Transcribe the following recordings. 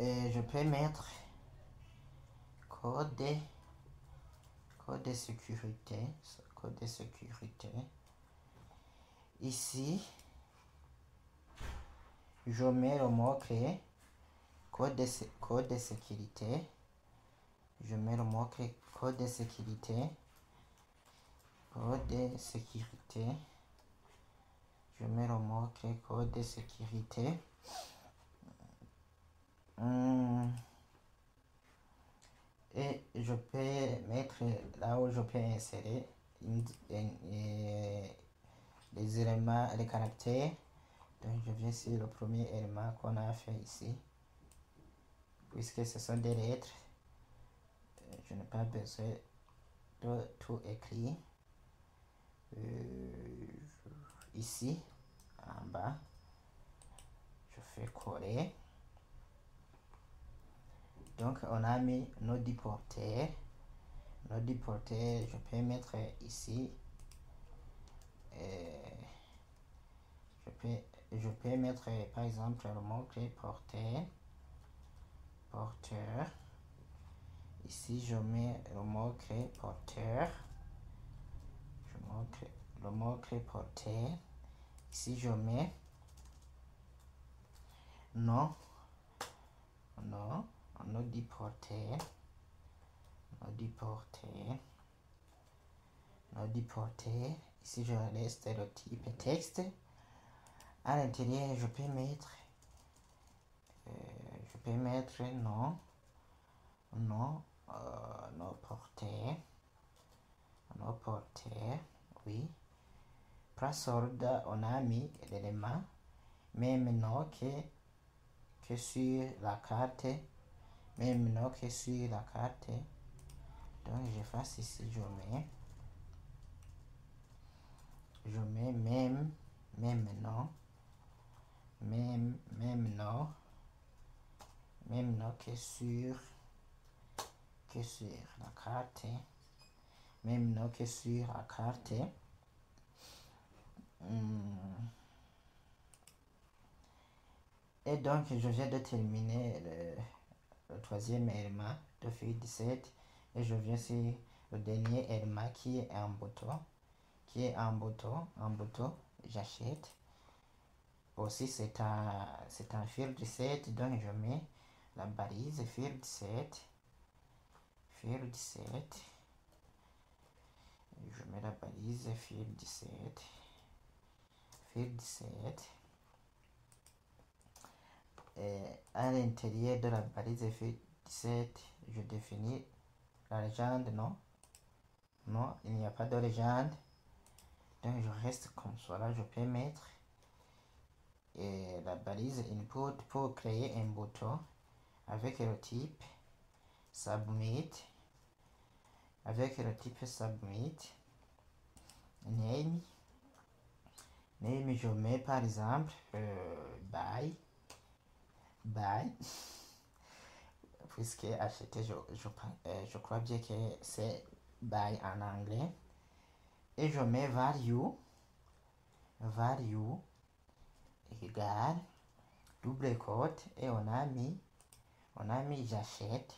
je peux mettre code de sécurité. Code de sécurité. Ici, je mets le mot-clé code de sécurité. Je mets le mot-clé code de sécurité. Code de sécurité. Je mets le mot-clé code de sécurité. Et je peux mettre là où je peux insérer les éléments, les caractères. Donc je viens sur le premier élément qu'on a fait ici. Puisque ce sont des lettres, je n'ai pas besoin de tout écrire. Ici, en bas, je fais coller. Donc on a mis nos déporteurs. Nos déporteurs, je peux mettre ici. Je peux mettre par exemple le mot-clé porteur. Ici je mets le mot-clé porteur. Le mot-clé porteur. Ici je mets non déporteur. Ici je reste le type texte. À l'intérieur je peux mettre non porteur, oui. Password, on a mis l'élément même nom que sur la carte, donc j'efface ici, je mets même nom que sur la carte, Et donc je viens de terminer le troisième élément de feuille 17 et je viens sur le dernier élément qui est un bouton, j'achète. Aussi c'est un fil 17, donc je mets la balise fil 17. Je mets la balise fil 17. Et à l'intérieur de la balise fil 17, je définis la légende. Non, il n'y a pas de légende. Donc je reste comme cela. Je peux mettre la balise input pour créer un bouton avec le type submit. Name, je mets par exemple buy puisque acheter, je crois bien que c'est buy en anglais. Et je mets value égale double quote et on a mis j'achète.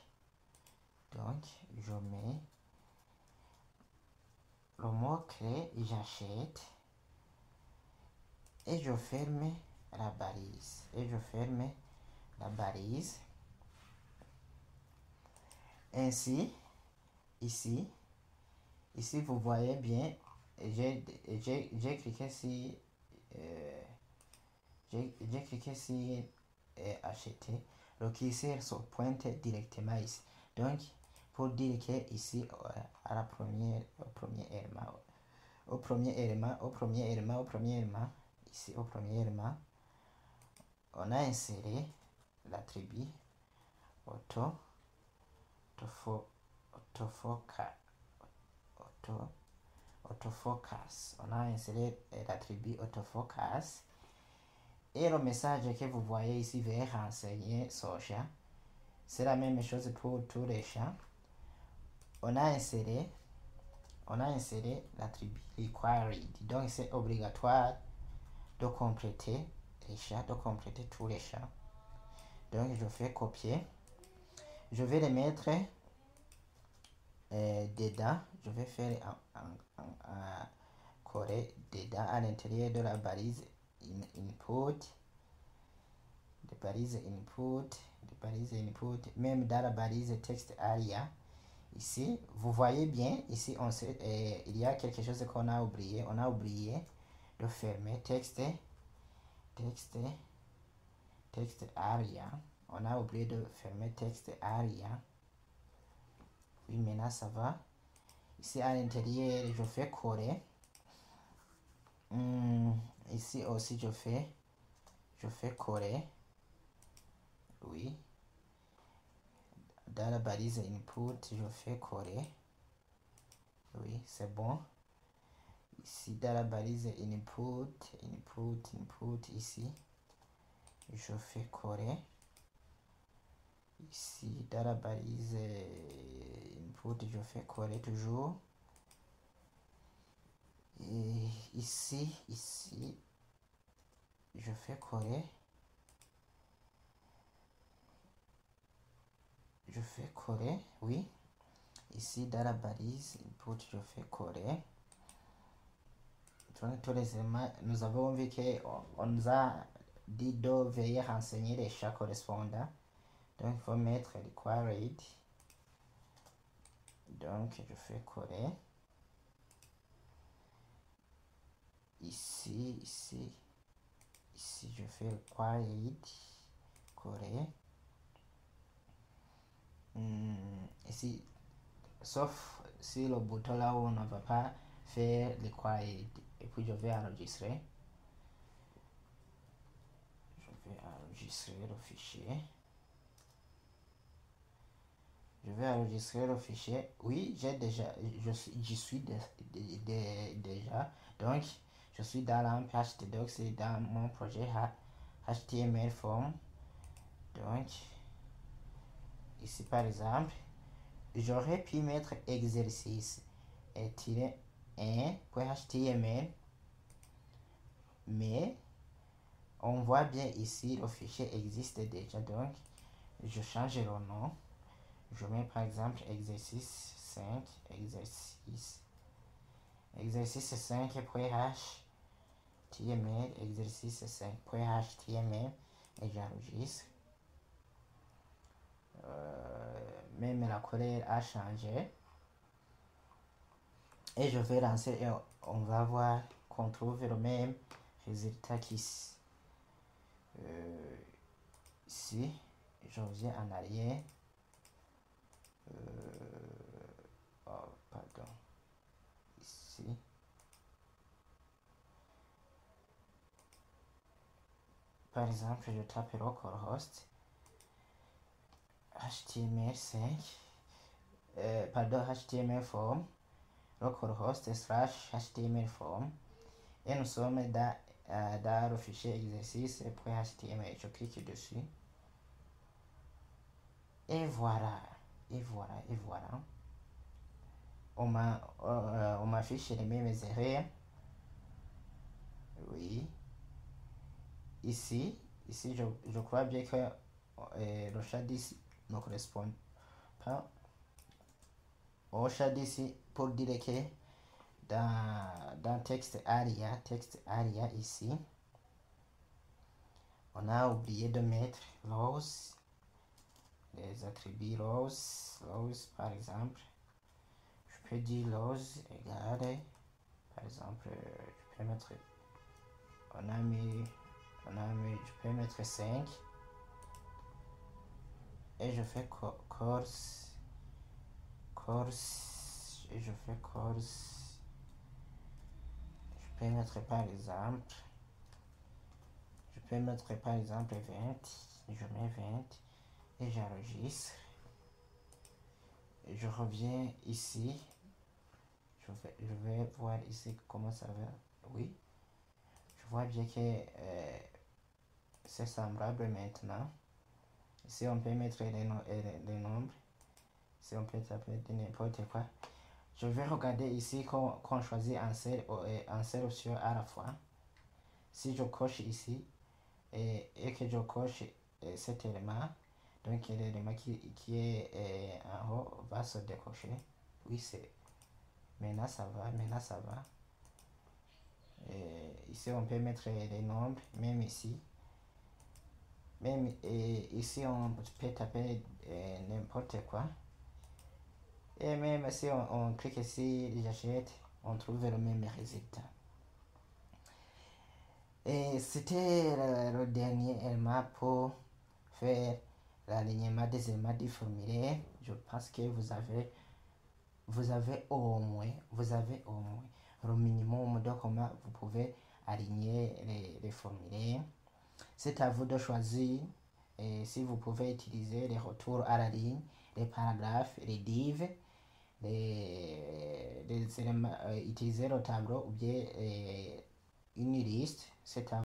Donc je mets le mot-clé j'achète et je ferme la balise. Ainsi, ici vous voyez bien, j'ai cliqué sur acheter. Le curseur se pointe directement ici. Donc pour dire que ici au premier élément, ici au premier élément, on a inséré l'attribut autofocus. On a inséré l'attribut autofocus. Et le message que vous voyez ici vers renseigner sur champ, c'est la même chose pour tous les champs. On a inséré l'attribut required. Donc c'est obligatoire de compléter les champs, tous les champs. Donc je fais copier. Je vais les mettre dedans. Je vais faire un coller dedans à l'intérieur de la balise input. De balise input. De balise input. Même dans la balise texte aria. Ici, vous voyez bien, ici, il y a quelque chose qu'on a oublié. On a oublié de fermer texte aria. On a oublié de fermer texte aria. Oui, maintenant ça va. Ici à l'intérieur, je fais coller. Ici aussi, je fais coller. Oui. Dans la balise input, je fais coller. Oui, c'est bon. Ici, dans la balise input, ici, je fais coller. Ici, dans la balise input, je fais coller toujours. Et ici, je fais coller. Je fais coller, oui. Ici, dans la balise input, je fais coller. Tous les éléments, nous avons vu qu'on nous a dit de veiller à renseigner les champs correspondants. Donc, il faut mettre required. Donc, je fais coller. Ici, je fais required. Coller. Ici, sauf si le bouton là où on ne va pas faire required. Et puis, je vais enregistrer. Je vais enregistrer le fichier. Je vais enregistrer le fichier. Oui, j'y suis déjà. Donc, je suis dans l'AMP HTDocs, c'est dans mon projet HTML form. Donc, ici par exemple, j'aurais pu mettre exercice et tirer 1.html, mais on voit bien ici le fichier existe déjà. Donc, je change le nom. Je mets par exemple exercice 5, exercice 5.html, exercice 5.html, et j'enregistre. Même la couleur a changé. Et je vais lancer et on va voir qu'on trouve le même résultat qu'ici. Ici, je reviens en arrière. Oh, pardon. Ici. Par exemple, je tape localhost HTML5, pardon, HTML form, localhost / HTML form, et nous sommes dans le fichier exercice.html. Je clique dessus. Et voilà. On m'affiche les mêmes erreurs. Oui. Ici, je crois bien que le chat d'ici ne correspond pas au chat d'ici pour dire que dans texte aria ici, on a oublié de mettre rows, les attributs rows par exemple. Je peux dire rows égale, par exemple, je peux mettre, je peux mettre 5 et je fais course et je fais course. Je peux mettre par exemple 20, je mets 20 et j'enregistre. Je reviens ici, je vais voir ici comment ça va. Oui, je vois bien que c'est semblable maintenant. Ici on peut mettre les nombres, si on peut taper n'importe quoi. Je vais regarder ici qu'on choisit un seul option à la fois. Si je coche ici et que je coche cet élément, donc l'élément qui est en haut va se décocher. Oui, c'est maintenant ça va, ici on peut mettre les nombres, même ici, ici on peut taper n'importe quoi, et même si on clique ici j'achète, on trouve le même résultat. Et c'était le dernier élément pour faire l'alignement des éléments du formulaire. Je pense que vous avez au moins le minimum de comment vous pouvez aligner les formulaires. C'est à vous de choisir si vous pouvez utiliser les retours à la ligne, les paragraphes, les divs, les éléments, utiliser le tableau ou bien une liste. C'est à